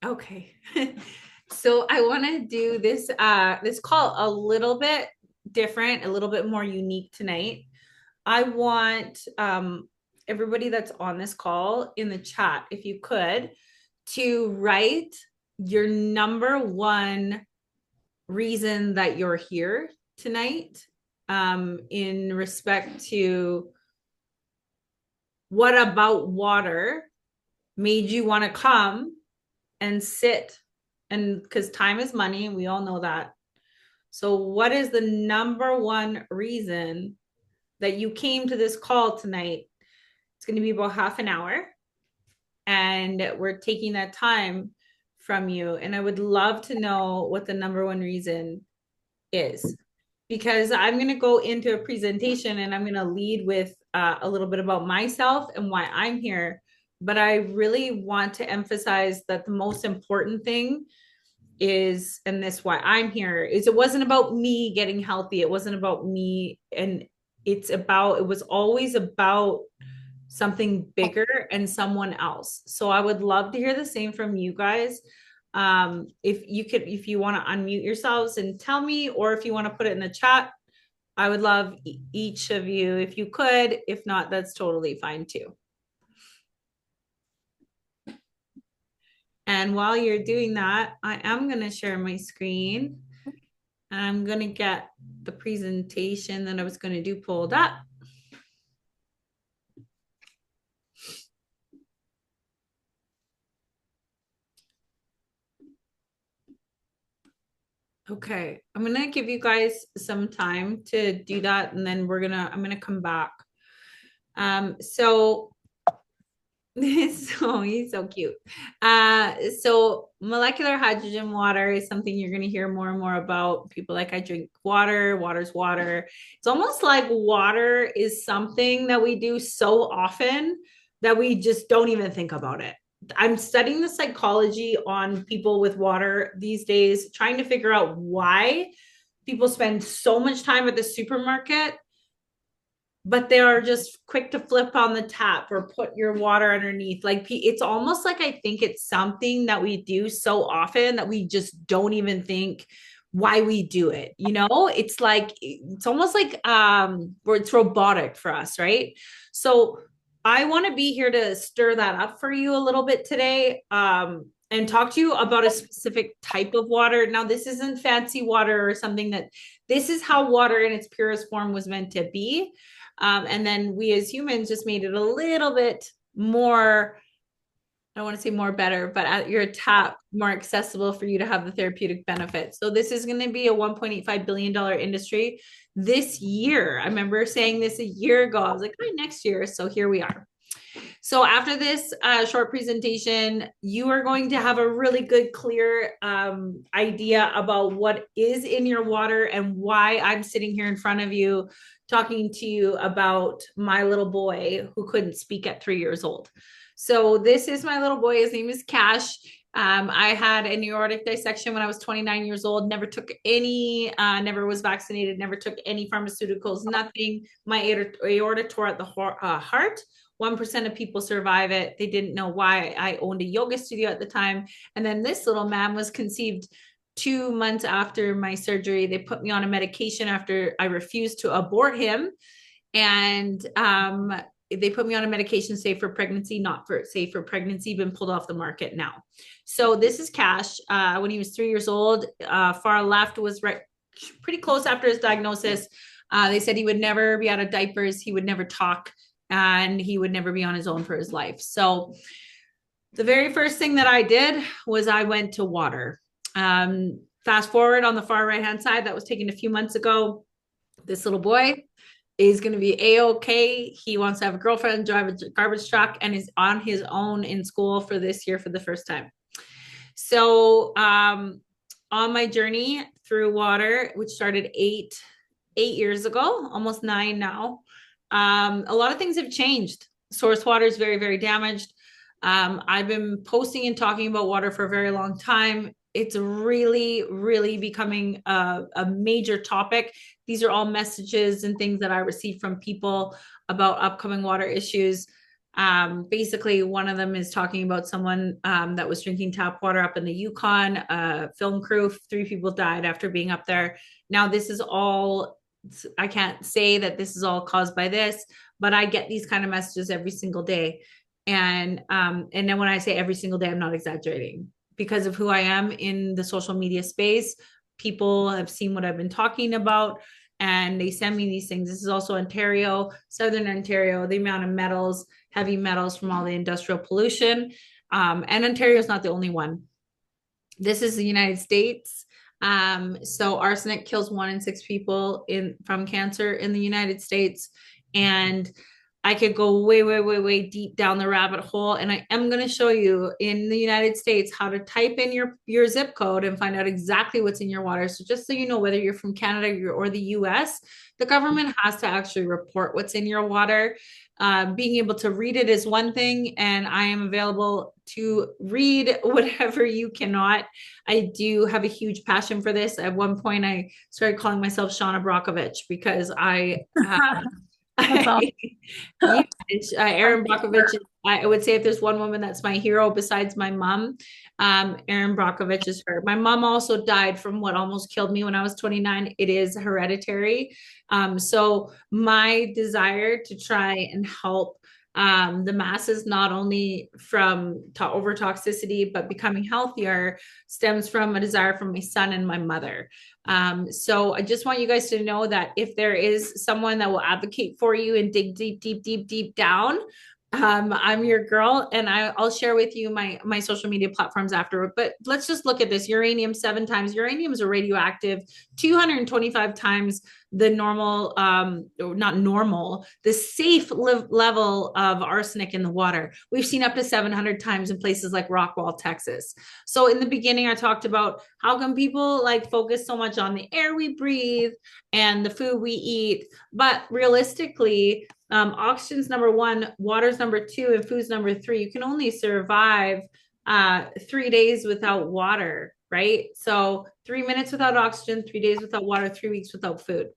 Okay. So I want to do this call a little bit different, a little bit more unique tonight. I want everybody that's on this call in the chat, if you could, to write your number one reason that you're here tonight, in respect to what about water made you want to come and sit, and because time is money, we all know that. So what is the number one reason that you came to this call tonight? It's going to be about half an hour, and we're taking that time from you, and I would love to know what the number one reason is, because I'm going to go into a presentation and I'm going to lead with a little bit about myself and why I'm here. But I really want to emphasize that the most important thing is, and this why I'm here, is it wasn't about me getting healthy. It wasn't about me. And it was always about something bigger and someone else. So I would love to hear the same from you guys. If you want to unmute yourselves and tell me, or if you want to put it in the chat, I would love each of you if you could. If not, that's totally fine too. And while you're doing that, I am going to share my screen. I'm going to get the presentation that I was going to do pulled up. Okay, I'm going to give you guys some time to do that, and then I'm going to come back. So he's so cute. So molecular hydrogen water is something you're going to hear more and more about. People like, I drink water, water's water. It's almost like water is something that we do so often that we just don't even think about it. I'm studying the psychology on people with water these days, trying to figure out why people spend so much time at the supermarket, but they are just quick to flip on the tap or put your water underneath. Like, it's almost like I think it's something that we do so often that we just don't even think why we do it. It's almost like where it's robotic for us, right? So I want to be here to stir that up for you a little bit today, and talk to you about a specific type of water. Now, this isn't fancy water or something. That this is how water in its purest form was meant to be. And then we as humans just made it a little bit more, I don't want to say more better, but at your tap, more accessible for you to have the therapeutic benefits. So this is going to be a $1.85 billion industry this year. I remember saying this a year ago. I was like, oh, next year. So here we are. So after this short presentation, you are going to have a really good, clear idea about what is in your water and why I'm sitting here in front of you talking to you about my little boy who couldn't speak at 3 years old. So this is my little boy. His name is Cash. I had an aortic dissection when I was 29 years old, never took any, never was vaccinated, never took any pharmaceuticals, nothing. My aorta tore at the heart. 1% of people survive it. They didn't know why. I owned a yoga studio at the time. And then this little man was conceived 2 months after my surgery. They put me on a medication after I refused to abort him. And they put me on a medication safe for pregnancy, not for safe for pregnancy, been pulled off the market now. So this is Cash. When he was 3 years old, far left was right, pretty close after his diagnosis. They said he would never be out of diapers. He would never talk, and he would never be on his own for his life. So the very first thing that I did was I went to water. Fast forward on the far right-hand side, that was taken a few months ago. This little boy is going to be A-OK. He wants to have a girlfriend, drive a garbage truck, and is on his own in school for this year for the first time. So on my journey through water, which started eight years ago, almost 9 now, a lot of things have changed. Source water is very, very damaged. I've been posting and talking about water for a very long time. It's really, really becoming a major topic. These are all messages and things that I receive from people about upcoming water issues. Basically, one of them is talking about someone that was drinking tap water up in the Yukon, film crew, 3 people died after being up there. Now, this is all, I can't say that this is all caused by this, but I get these kind of messages every single day. And then when I say every single day, I'm not exaggerating because of who I am in the social media space. People have seen what I've been talking about and they send me these things. This is also Ontario, Southern Ontario, the amount of metals, heavy metals from all the industrial pollution. And Ontario is not the only one. This is the United States. So arsenic kills 1 in 6 people from cancer in the United States. And I could go way, way, way, way deep down the rabbit hole. And I am going to show you in the United States how to type in your zip code and find out exactly what's in your water. So just so you know, whether you're from Canada or the US, the government has to actually report what's in your water. Being able to read it is one thing, and I am available to read whatever you cannot. I do have a huge passion for this. At one point, I started calling myself Shauna Brockovich because That's all. yeah, Erin Brockovich. I would say if there's one woman that's my hero besides my mom, Erin Brockovich is her. My mom also died from what almost killed me when I was 29. It is hereditary. So my desire to try and help the masses, not only from over toxicity, but becoming healthier, stems from a desire from my son and my mother. So I just want you guys to know that if there is someone that will advocate for you and dig deep, deep, deep, deep down, I'm your girl, and I'll share with you my social media platforms afterward. But let's just look at this: uranium 7 times. Uranium is a radioactive 225 times the normal, not normal, the safe level of arsenic in the water. We've seen up to 700 times in places like Rockwall, Texas. So in the beginning, I talked about how come people like focus so much on the air we breathe and the food we eat, but realistically, oxygen's number one, water's number two, and food's number three. You can only survive 3 days without water, right? So 3 minutes without oxygen, 3 days without water, 3 weeks without food.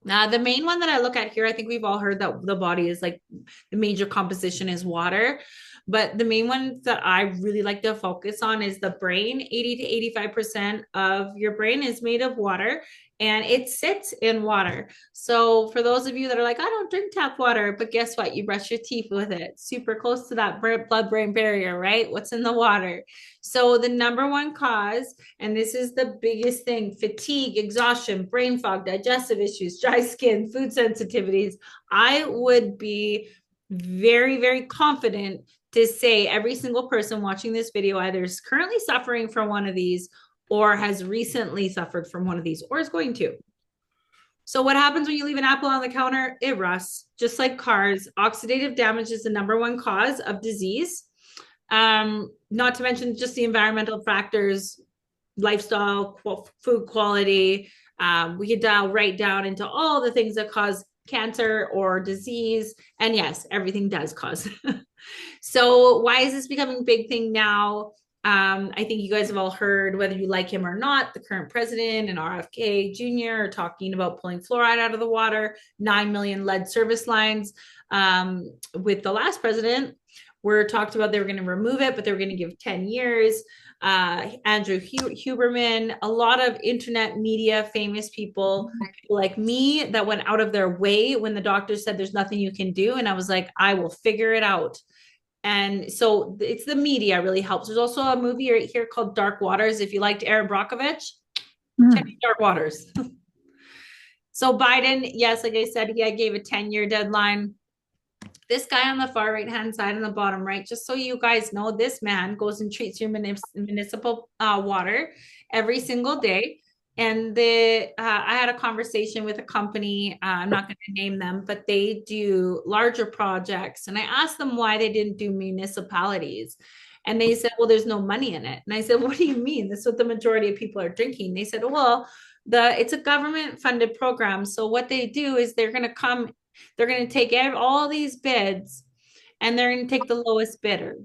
Now, the main one that I look at here, I think we've all heard that the body is like the major composition is water. But the main one that I really like to focus on is the brain. 80 to 85% of your brain is made of water and it sits in water. So, for those of you that are like, I don't drink tap water, but guess what? You brush your teeth with it, super close to that blood brain barrier, right? What's in the water? So, the number one cause, and this is the biggest thing: fatigue, exhaustion, brain fog, digestive issues, dry skin, food sensitivities. I would be very, very confident to say every single person watching this video either is currently suffering from one of these or has recently suffered from one of these or is going to. So, what happens when you leave an apple on the counter? It rusts, just like cars. Oxidative damage is the number one cause of disease. Not to mention just the environmental factors, lifestyle, food quality. We could dial right down into all the things that cause cancer or disease. And yes, everything does cause. So why is this becoming a big thing now? I think you guys have all heard, whether you like him or not, the current president and RFK Jr. are talking about pulling fluoride out of the water, 9 million lead service lines. With the last president, were talked about they were going to remove it, but they were going to give 10 years. Andrew Huberman, a lot of internet media, famous people like me that went out of their way when the doctor said there's nothing you can do. And I was like, I will figure it out. And so it's the media really helps. There's also a movie right here called Dark Waters. If you liked Erin Brockovich, check out Dark Waters. So Biden, yes, like I said, he gave a 10-year deadline. This guy on the far right hand side and the bottom right, just so you guys know, this man goes and treats your municipal water every single day. And I had a conversation with a company. I'm not going to name them, but they do larger projects. And I asked them why they didn't do municipalities. And they said, well, there's no money in it. And I said, what do you mean? This is what the majority of people are drinking. They said, well, it's a government funded program. So what they do is they're going to take all these bids and they're going to take the lowest bidder.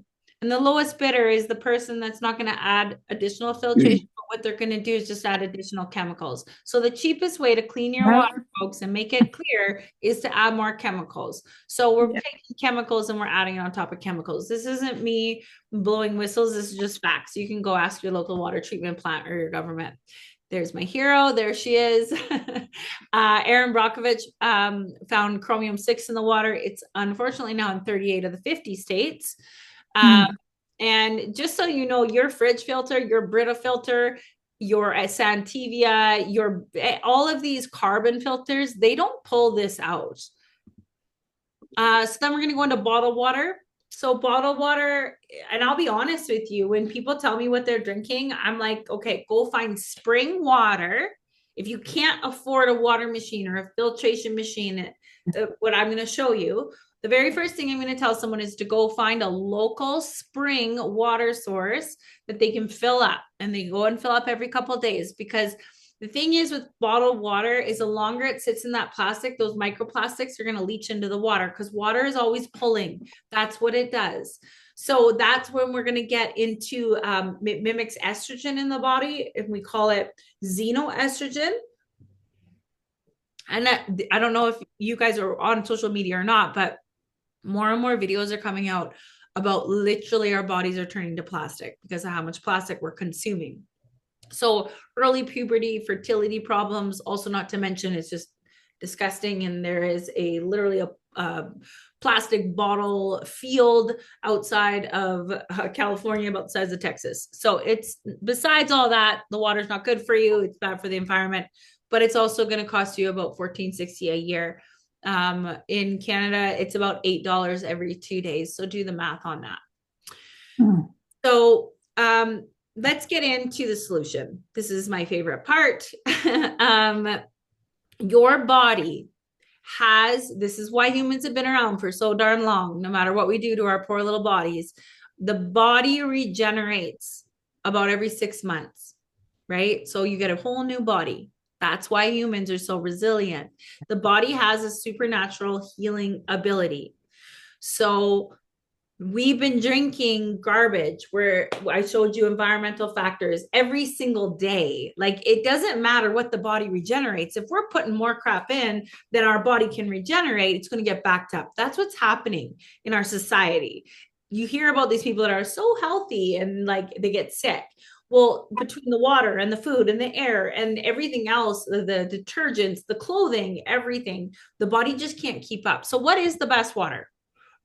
And the lowest bidder is the person that's not going to add additional filtration. But what they're going to do is just add additional chemicals. So the cheapest way to clean your Yeah. water, folks, and make it clear is to add more chemicals. So we're Yeah. taking chemicals and we're adding on top of chemicals. This isn't me blowing whistles. This is just facts. You can go ask your local water treatment plant or your government. There's my hero. There she is. Aaron Brockovich found chromium 6 in the water. It's unfortunately now in 38 of the 50 states. Um, Mm. and just so you know, your fridge filter, your Brita filter, your Santivia, your all of these carbon filters, they don't pull this out. So then we're going to go into bottled water. So bottled water, and I'll be honest with you, when people tell me what they're drinking, I'm like, okay, go find spring water. If you can't afford a water machine or a filtration machine, what I'm going to show you, the very first thing I'm going to tell someone is to go find a local spring water source that they can fill up, and they go and fill up every couple of days, because the thing is with bottled water is the longer it sits in that plastic, those microplastics are going to leach into the water, because water is always pulling. That's what it does. So that's when we're going to get into it mimics estrogen in the body, and we call it xenoestrogen. And I don't know if you guys are on social media or not, but more and more videos are coming out about literally our bodies are turning to plastic because of how much plastic we're consuming. So early puberty, fertility problems, also not to mention it's just disgusting. And there is a literally a plastic bottle field outside of California, about the size of Texas. So it's, besides all that, the water's not good for you. It's bad for the environment, but it's also going to cost you about $14.60 a year. In Canada, it's about $8 every 2 days. So do the math on that. Mm. So let's get into the solution. This is my favorite part. Your body has, this is why humans have been around for so darn long, no matter what we do to our poor little bodies. The body regenerates about every 6 months, right? So you get a whole new body. That's why humans are so resilient. The body has a supernatural healing ability. So we've been drinking garbage where I showed you environmental factors every single day. Like, it doesn't matter what the body regenerates. If we're putting more crap in than our body can regenerate, it's going to get backed up. That's what's happening in our society. You hear about these people that are so healthy and like they get sick. Well, between the water and the food and the air and everything else, the detergents, the clothing, everything, the body just can't keep up. So, what is the best water?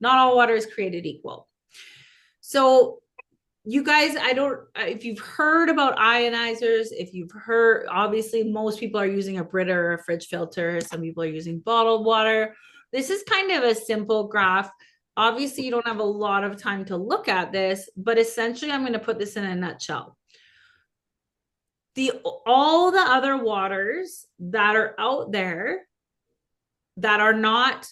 Not all water is created equal. So you guys, I don't, if you've heard about ionizers, if you've heard, obviously most people are using a Brita or a fridge filter. Some people are using bottled water. This is kind of a simple graph. Obviously, you don't have a lot of time to look at this, but essentially I'm going to put this in a nutshell. All the other waters that are out there that are not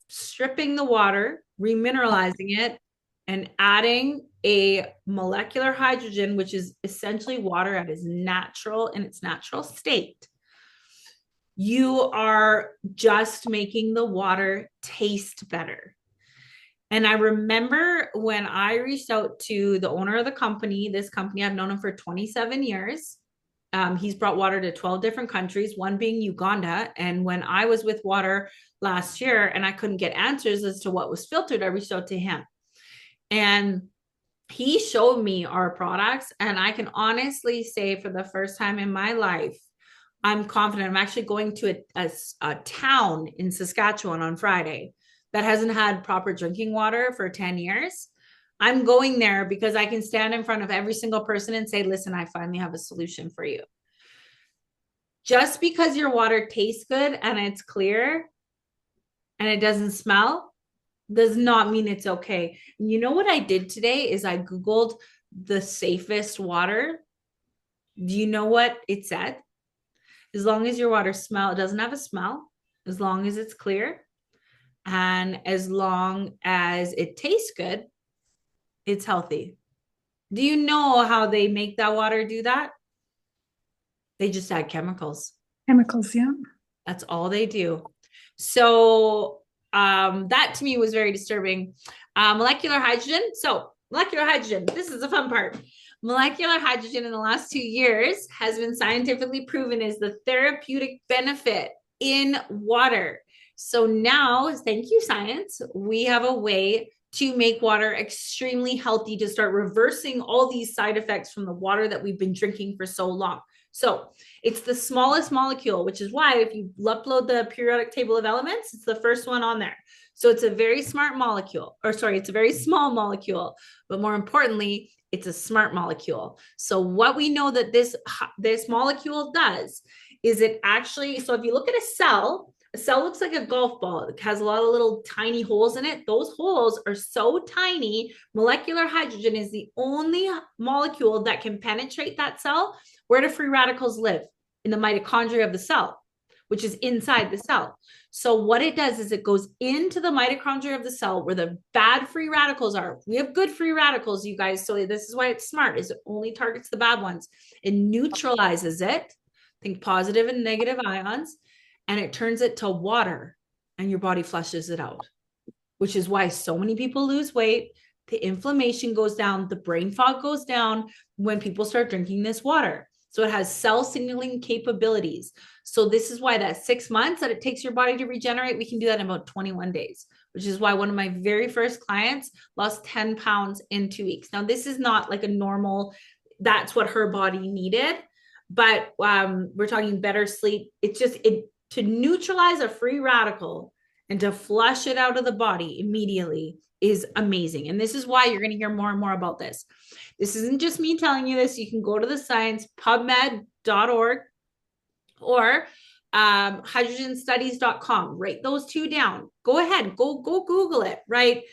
stripping the water, remineralizing it, and adding a molecular hydrogen, which is essentially water at its natural in its natural state, you are just making the water taste better. And I remember when I reached out to the owner of the company, this company, I've known him for 27 years. He's brought water to 12 different countries, one being Uganda. And when I was with water last year and I couldn't get answers as to what was filtered, I reached out to him. And he showed me our products. And I can honestly say, for the first time in my life, I'm confident. I'm actually going to a town in Saskatchewan on Friday that hasn't had proper drinking water for 10 years. I'm going there because I can stand in front of every single person and say, listen, I finally have a solution for you. Just because your water tastes good and it's clear and it doesn't smell does not mean it's okay. You know what I did today is I Googled the safest water. Do you know what it said? As long as your water it doesn't have a smell, as long as it's clear, and as long as it tastes good, it's healthy. Do you know how they make that water do that? They just add chemicals. Chemicals, yeah. That's all they do. So that to me was very disturbing. Molecular hydrogen. So molecular hydrogen. This is the fun part. Molecular hydrogen in the last 2 years has been scientifically proven as the therapeutic benefit in water. So now, thank you, science, we have a way to make water extremely healthy to start reversing all these side effects from the water that we've been drinking for so long. So it's the smallest molecule, which is why if you upload the periodic table of elements, it's the first one on there. So it's a very smart molecule, or sorry, it's a very small molecule, but more importantly, it's a smart molecule. So what we know that this molecule does is it actually, so if you look at a cell looks like a golf ball. It has a lot of little tiny holes in it. Those holes are so tiny. Molecular hydrogen is the only molecule that can penetrate that cell. Where do free radicals live? In the mitochondria of the cell, which is inside the cell. So what it does is it goes into the mitochondria of the cell where the bad free radicals are. We have good free radicals, you guys. So this is why it's smart, is it only targets the bad ones. It neutralizes it. Think positive and negative ions, and it turns it to water, and your body flushes it out, which is why so many people lose weight. The inflammation goes down, the brain fog goes down when people start drinking this water. So it has cell signaling capabilities. So this is why that 6 months that it takes your body to regenerate, we can do that in about 21 days, which is why one of my very first clients lost 10 pounds in 2 weeks. Now, this is not like a normal, that's what her body needed, but we're talking better sleep. It's just to neutralize a free radical and to flush it out of the body immediately is amazing. And this is why you're going to hear more and more about this. This isn't just me telling you this. You can go to the science, pubmed.org or hydrogenstudies.com. Write those two down. Go ahead, go Google it, right?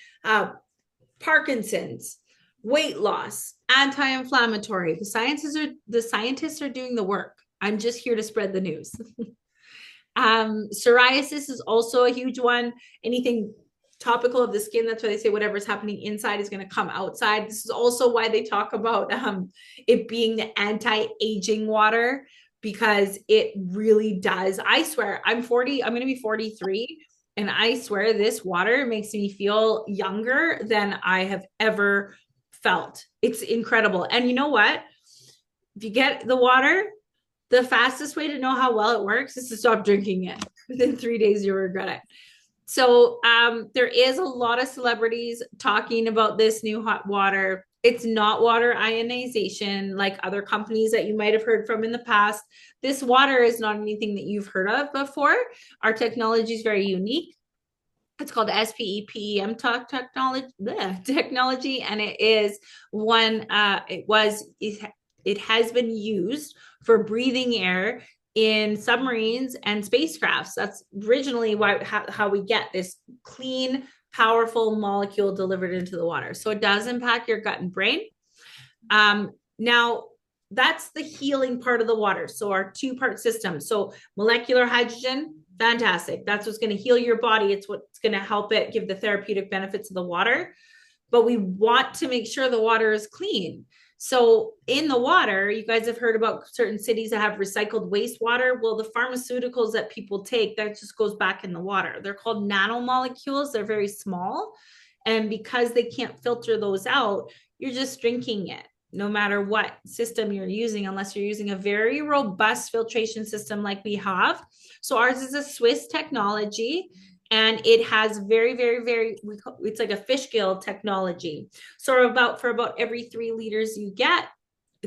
Parkinson's, weight loss, anti-inflammatory. The scientists are doing the work. I'm just here to spread the news. Psoriasis is also a huge one. Anything topical of the skin, that's why they say whatever's happening inside is going to come outside. This is also why they talk about it being the anti-aging water, because it really does. I swear, I'm 40, I'm going to be 43, and I swear this water makes me feel younger than I have ever felt. It's incredible. And you know what? If you get the water, the fastest way to know how well it works is to stop drinking it. Within 3 days, you'll regret it. So there is a lot of celebrities talking about this new hot water. It's not water ionization like other companies that you might have heard from in the past. This water is not anything that you've heard of before. Our technology is very unique. It's called SPEPEM technology, and it is one. It has been used for breathing air in submarines and spacecrafts. That's originally how we get this clean, powerful molecule delivered into the water. So it does impact your gut and brain. Now, that's the healing part of the water. So our two-part system. So molecular hydrogen, fantastic. That's what's going to heal your body. It's what's going to help it give the therapeutic benefits of the water. But we want to make sure the water is clean. So in the water, you guys have heard about certain cities that have recycled wastewater. Well, the pharmaceuticals that people take, that just goes back in the water. They're called nanomolecules. They're very small. And because they can't filter those out, you're just drinking it, no matter what system you're using, unless you're using a very robust filtration system like we have. So ours is a Swiss technology. And it has very, very, very, it's like a fish gill technology. So for about every 3 liters you get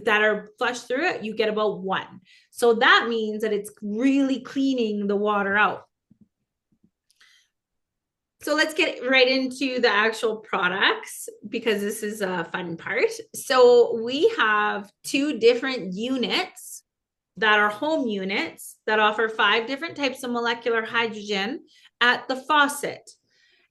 that are flushed through it, you get about 1. So that means that it's really cleaning the water out. So let's get right into the actual products, because this is a fun part. So we have 2 different units that are home units that offer 5 different types of molecular hydrogen at the faucet.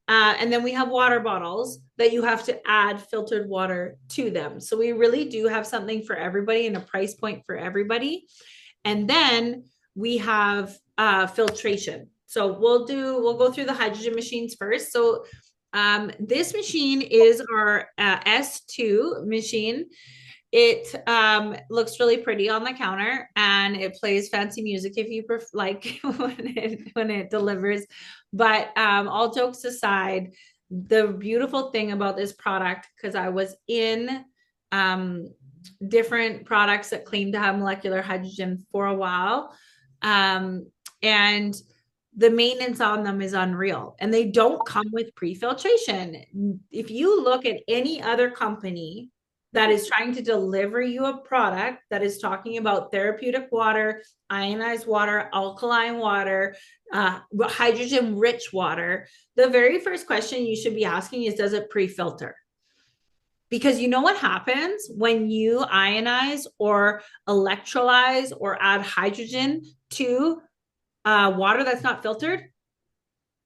And then we have water bottles that you have to add filtered water to them. So we really do have something for everybody and a price point for everybody. And then we have filtration. So we'll go through the hydrogen machines first. So this machine is our S2 machine. It looks really pretty on the counter, and it plays fancy music if you like when it delivers. But all jokes aside, the beautiful thing about this product, because I was in um, different products that claim to have molecular hydrogen for a while. Um, and the maintenance on them is unreal, and they don't come with pre-filtration. If you look at any other company that is trying to deliver you a product that is talking about therapeutic water, ionized water, alkaline water, hydrogen rich water, the very first question you should be asking is, does it pre-filter? Because you know what happens when you ionize or electrolyze or add hydrogen to water that's not filtered?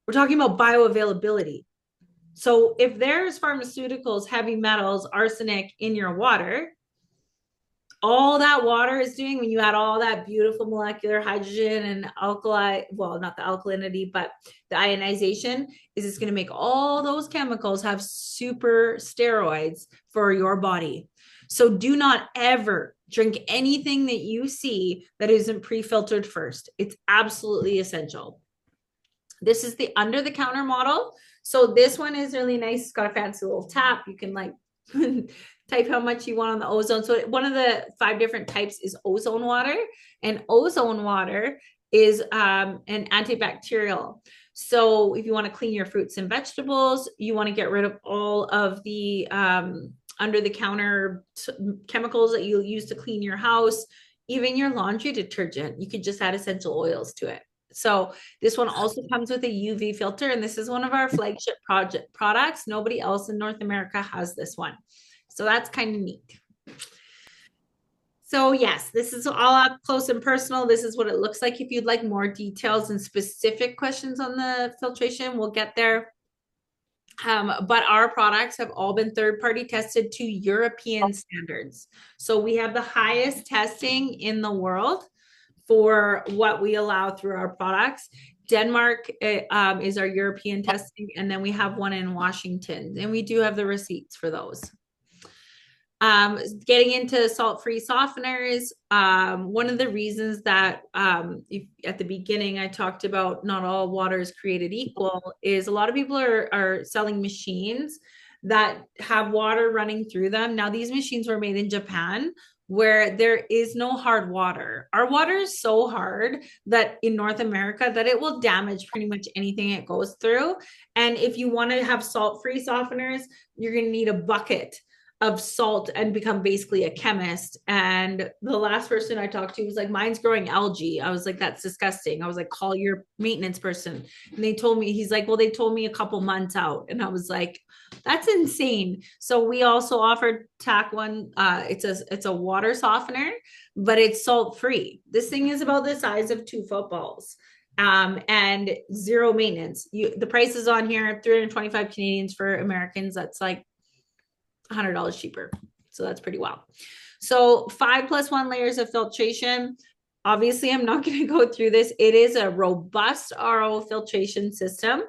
We're talking about bioavailability. So if there's pharmaceuticals, heavy metals, arsenic in your water, all that water is doing when you add all that beautiful molecular hydrogen and alkali, well, not the alkalinity, but the ionization, is it's going to make all those chemicals have super steroids for your body. So do not ever drink anything that you see that isn't pre-filtered first. It's absolutely essential. This is the under the counter model. So this one is really nice. It's got a fancy little tap. You can like type how much you want on the ozone. So one of the 5 different types is ozone water, and ozone water is an antibacterial. So if you want to clean your fruits and vegetables, you want to get rid of all of the under the counter chemicals that you use to clean your house, even your laundry detergent, you could just add essential oils to it. So this one also comes with a UV filter, and this is one of our flagship products. Nobody else in North America has this one. So that's kind of neat. So yes, this is all up close and personal. This is what it looks like. If you'd like more details and specific questions on the filtration, we'll get there. But our products have all been third-party tested to European standards. So we have the highest testing in the world for what we allow through our products. Denmark is our European testing, and then we have one in Washington, and we do have the receipts for those. Getting into salt-free softeners, one of the reasons that at the beginning I talked about not all water is created equal is a lot of people are selling machines that have water running through them. Now, these machines were made in Japan, where there is no hard water. Our water is so hard that in North America that it will damage pretty much anything it goes through. And if you want to have salt-free softeners, you're going to need a bucket of salt and become basically a chemist. And the last person I talked to was like, mine's growing algae. I was like, that's disgusting. I was like, call your maintenance person. And they told me, he's like, well, they told me a couple months out. And I was like, that's insane. So we also offered TAC one. It's a water softener, but it's salt free. This thing is about the size of 2 footballs. And zero maintenance. The price is on here, 325 Canadians for Americans. That's like $100 cheaper. So that's pretty well. So 5+1 layers of filtration. Obviously, I'm not going to go through this. It is a robust RO filtration system,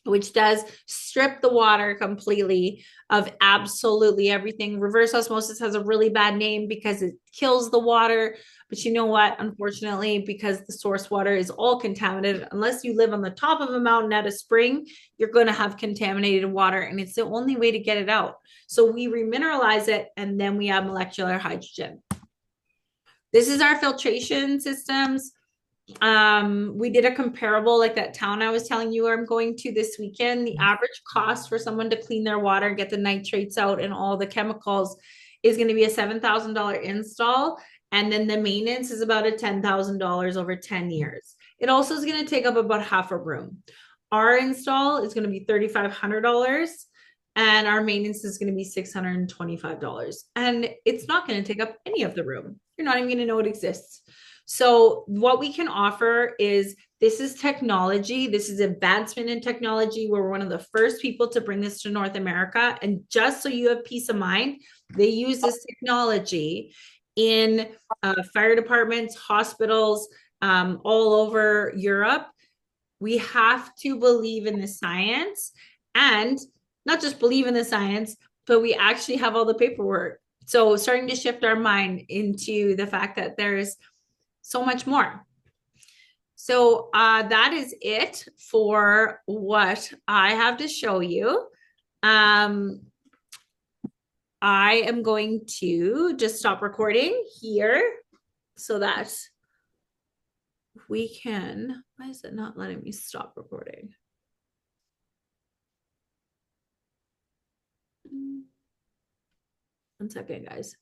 which does strip the water completely of absolutely everything. Reverse osmosis has a really bad name because it kills the water. But you know what? Unfortunately, because the source water is all contaminated, unless you live on the top of a mountain at a spring, you're going to have contaminated water, and it's the only way to get it out. So we remineralize it, and then we add molecular hydrogen. This is our filtration systems. We did a comparable, like that town I was telling you where I'm going to this weekend. The average cost for someone to clean their water, get the nitrates out and all the chemicals, is going to be a $7,000 install. And then the maintenance is about a $10,000 over 10 years. It also is going to take up about half a room. Our install is going to be $3,500, and our maintenance is going to be $625. And it's not going to take up any of the room. You're not even going to know it exists. So what we can offer is, this is technology. This is advancement in technology. We're one of the first people to bring this to North America. And just so you have peace of mind, they use this technology in fire departments, hospitals, all over Europe. We have to believe in the science, and not just believe in the science, but we actually have all the paperwork. So starting to shift our mind into the fact that there's so much more. So that is it for what I have to show you. Um, I am going to just stop recording here so that we can. Why is it not letting me stop recording? 1 second, guys.